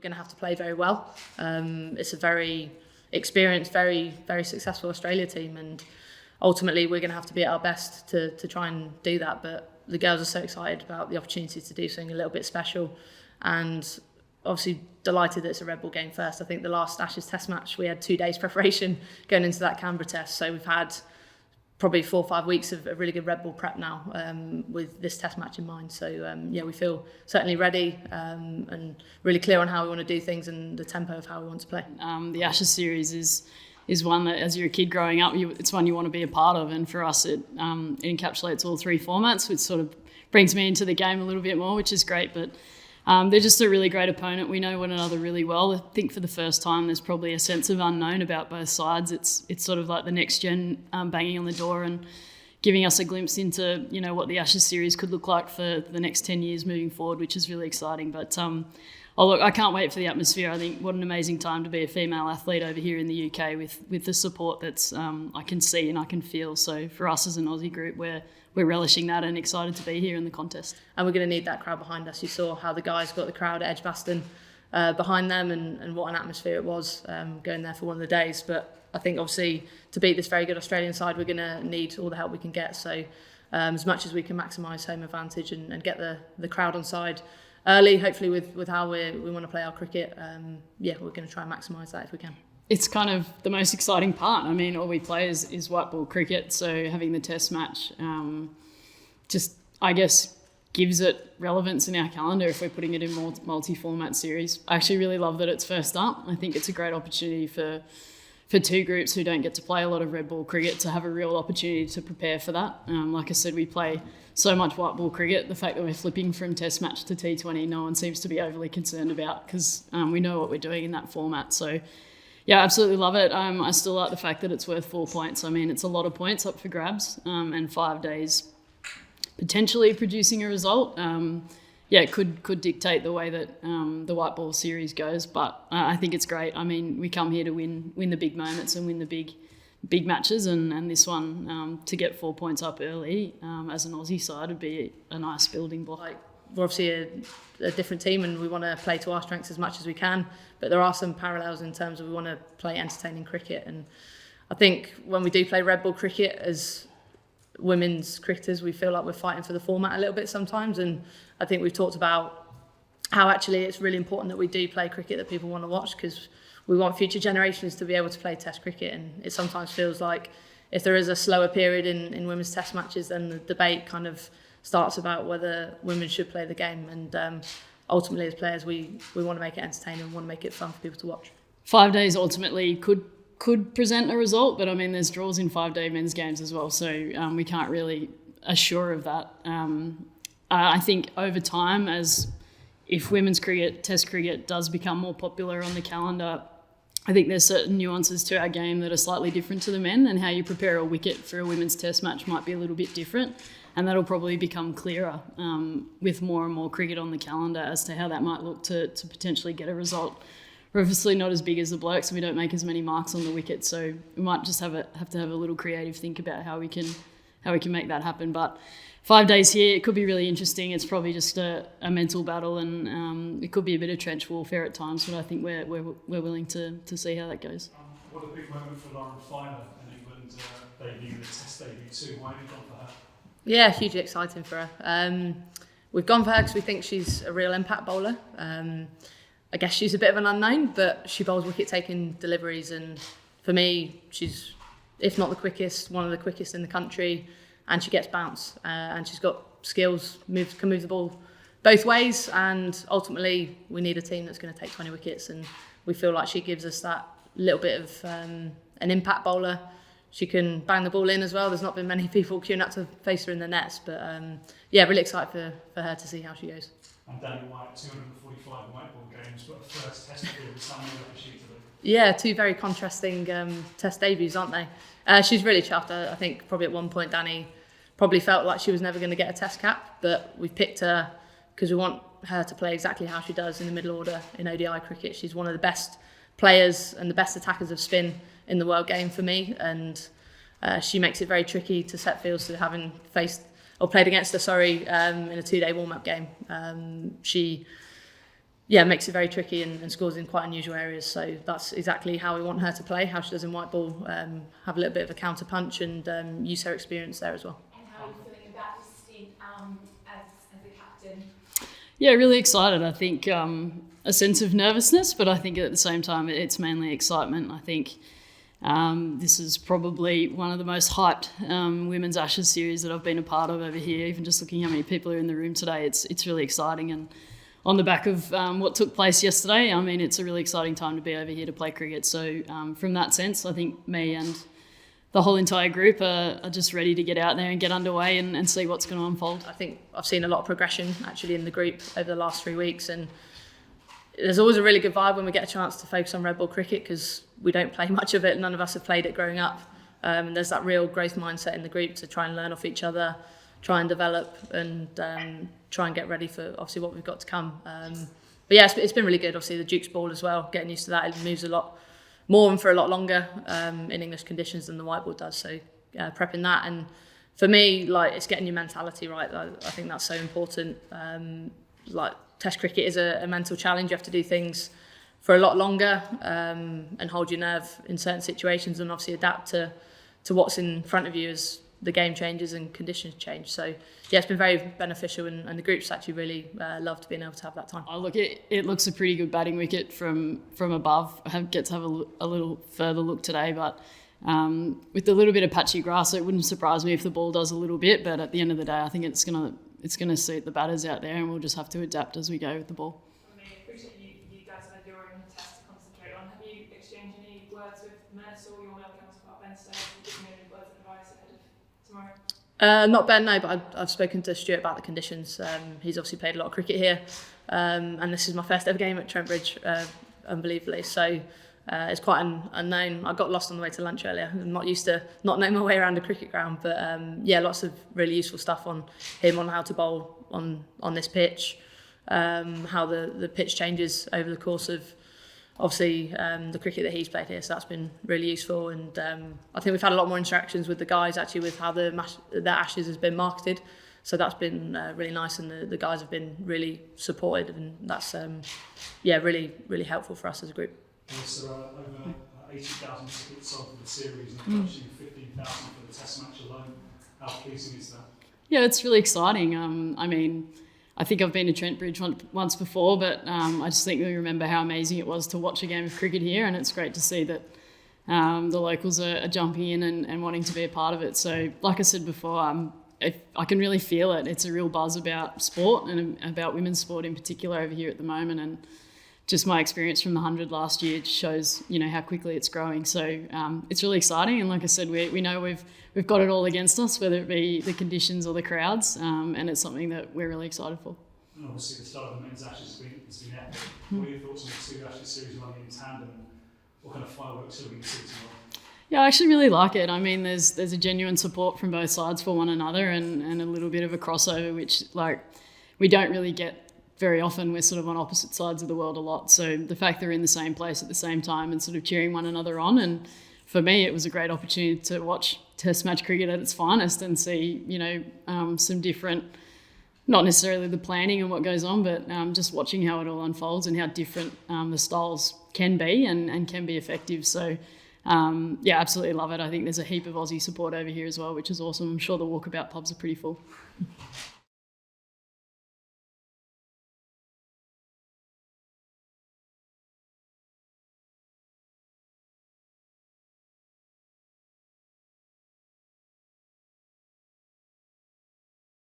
we're going to have to play very well. It's a very experienced, very, very successful Australia team, and ultimately we're going to have to be at our best to try and do that. But the girls are so excited about the opportunity to do something a little bit special, and obviously delighted that it's a Red Bull game first. I think the last Ashes Test match, we had 2 days preparation going into that Canberra Test, so we've had probably 4 or 5 weeks of really good Red Bull prep now, with this Test match in mind. So we feel certainly ready, and really clear on how we want to do things and the tempo of how we want to play. The Ashes series is one that, as you're a kid growing up, it's one you want to be a part of, and for us it encapsulates all 3 formats, which sort of brings me into the game a little bit more, which is great. But they're just a really great opponent. We know one another really well. I think for the first time there's probably a sense of unknown about both sides. It's sort of like the next gen banging on the door and giving us a glimpse into what the Ashes series could look like for the next 10 years moving forward, which is really exciting. But look, I can't wait for the atmosphere. I think what an amazing time to be a female athlete over here in the UK with the support that's I can see and I can feel. So for us as an Aussie group, we're relishing that and excited to be here in the contest. And we're going to need that crowd behind us. You saw how the guys got the crowd at Edgbaston behind them, and what an atmosphere it was going there for one of the days. But I think obviously to beat this very good Australian side, we're going to need all the help we can get. So as much as we can maximise home advantage and get the crowd on side early, hopefully with how we want to play our cricket, we're going to try and maximise that if we can. It's kind of the most exciting part. I mean, all we play is white ball cricket, so having the Test match just, I guess, gives it relevance in our calendar if we're putting it in multi-format series. I actually really love that it's first up. I think it's a great opportunity for 2 groups who don't get to play a lot of red ball cricket to have a real opportunity to prepare for that. Like I said, we play so much white ball cricket. The fact that we're flipping from Test match to T20, no one seems to be overly concerned about, because we know what we're doing in that format. So yeah, absolutely love it. I still like the fact that it's worth 4 points. I mean, it's a lot of points up for grabs, and 5 days potentially producing a result. It could dictate the way that the white ball series goes, but I think it's great. I mean, we come here to win the big moments and win the big matches, and this one, to get 4 points up early as an Aussie side would be a nice building block. We're obviously a different team, and we want to play to our strengths as much as we can, but there are some parallels in terms of we want to play entertaining cricket. And I think when we do play red ball cricket as women's cricketers, we feel like we're fighting for the format a little bit sometimes, and I think we've talked about how actually it's really important that we do play cricket that people want to watch, because we want future generations to be able to play Test cricket. And it sometimes feels like if there is a slower period in women's Test matches, then the debate kind of starts about whether women should play the game. And ultimately, as players, we want to make it entertaining and want to make it fun for people to watch. 5 days ultimately could present a result, but I mean, there's draws in 5-day men's games as well, so we can't really assure of that. I think over time, if women's cricket, Test cricket, does become more popular on the calendar, I think there's certain nuances to our game that are slightly different to the men, and how you prepare a wicket for a women's Test match might be a little bit different, and that'll probably become clearer with more and more cricket on the calendar as to how that might look to potentially get a result. We're obviously not as big as the blokes, and we don't make as many marks on the wicket, so we might just have to have a little creative think about how we can make that happen. But 5 days here, it could be really interesting. It's probably just a mental battle, and it could be a bit of trench warfare at times, but I think we're willing to see how that goes. What a big moment for Lauren Filer in England debut, the Test debut too. Why have you gone for her? Yeah, hugely exciting for her. We've gone for her because we think she's a real impact bowler. I guess she's a bit of an unknown, but she bowls wicket-taking deliveries, and for me, she's, if not the quickest, one of the quickest in the country, and she gets bounce, and she's got skills, can move the ball both ways, and ultimately, we need a team that's going to take 20 wickets, and we feel like she gives us that little bit of an impact bowler. She can bang the ball in as well. There's not been many people queuing up to face her in the nets, but really excited for her to see how she goes. And Danny White, 245 white ball games, but a first Test debut with Samuel Apashita. Yeah, 2 very contrasting Test debuts, aren't they? She's really chuffed. I think probably at one point Danny probably felt like she was never going to get a Test cap, but we've picked her because we want her to play exactly how she does in the middle order in ODI cricket. She's one of the best players and the best attackers of spin in the world game for me, and she makes it very tricky to set fields to having played against her, in a 2-day warm-up game. yeah, makes it very tricky and scores in quite unusual areas. So that's exactly how we want her to play, how she does in white ball, have a little bit of a counter punch and use her experience there as well. And how are you feeling about this stint as the captain? Yeah, really excited. I think a sense of nervousness, but I think at the same time it's mainly excitement. I think this is probably one of the most hyped women's Ashes series that I've been a part of over here. Even just looking how many people are in the room today, it's really exciting. And on the back of what took place yesterday, I mean, it's a really exciting time to be over here to play cricket. So from that sense, I think me and the whole entire group are just ready to get out there and get underway and see what's going to unfold. I think I've seen a lot of progression actually in the group over the last 3 weeks, and there's always a really good vibe when we get a chance to focus on red ball cricket because we don't play much of it. None of us have played it growing up. And there's that real growth mindset in the group to try and learn off each other, try and develop and try and get ready for obviously what we've got to come. But yeah, it's been really good. Obviously the Duke's ball as well, getting used to that. It moves a lot more and for a lot longer in English conditions than the white ball does. So prepping that, and for me, like, it's getting your mentality right. I think that's so important. Like Test cricket is a mental challenge. You have to do things for a lot longer and hold your nerve in certain situations, and obviously adapt to what's in front of you as the game changes and conditions change. So yeah, it's been very beneficial, and the group's actually really loved being able to have that time. Oh, look, it looks a pretty good batting wicket from above. I get to have a little further look today, but with a little bit of patchy grass, it wouldn't surprise me if the ball does a little bit. But at the end of the day, I think it's gonna suit the batters out there, and we'll just have to adapt as we go with the ball. I appreciate you guys have your own test to concentrate on. Have you exchanged any words with Merce or your male counterpart Ben Stone, giving any words of advice ahead of tomorrow? Not Ben, no, but I've spoken to Stuart about the conditions. He's obviously played a lot of cricket here, and this is my first ever game at Trent Bridge, unbelievably. So it's quite an unknown. I got lost on the way to lunch earlier. I'm not used to not knowing my way around a cricket ground, but yeah, lots of really useful stuff on him, on how to bowl on this pitch, how the pitch changes over the course of obviously the cricket that he's played here. So that's been really useful, and I think we've had a lot more interactions with the guys actually with how the Ashes has been marketed. So that's been really nice, and the guys have been really supported, and that's yeah, really helpful for us as a group. Yes, there are over 80,000 tickets sold for the series, and actually 15,000 for the Test match alone. How pleasing is that? Yeah, it's really exciting. I mean, I think I've been to Trent Bridge once before, but I just think we remember how amazing it was to watch a game of cricket here, and it's great to see that the locals are jumping in and wanting to be a part of it. So, like I said before, I can really feel it. It's a real buzz about sport and about women's sport in particular over here at the moment, and just my experience from the 100 last year shows, how quickly it's growing. So it's really exciting, and like I said, we know we've got it all against us, whether it be the conditions or the crowds, and it's something that we're really excited for. And obviously the start of the men's Ashes has been epic. What are your thoughts on the two Ashes series running in tandem, and what kind of fireworks are we going to see tomorrow? Yeah, I actually really like it. I mean, there's a genuine support from both sides for one another, and a little bit of a crossover, which we don't really get very often. We're sort of on opposite sides of the world a lot. So the fact they're in the same place at the same time and sort of cheering one another on, and for me, it was a great opportunity to watch Test match cricket at its finest and see, some different, not necessarily the planning and what goes on, but just watching how it all unfolds and how different the styles can be and can be effective. So yeah, absolutely love it. I think there's a heap of Aussie support over here as well, which is awesome. I'm sure the walkabout pubs are pretty full.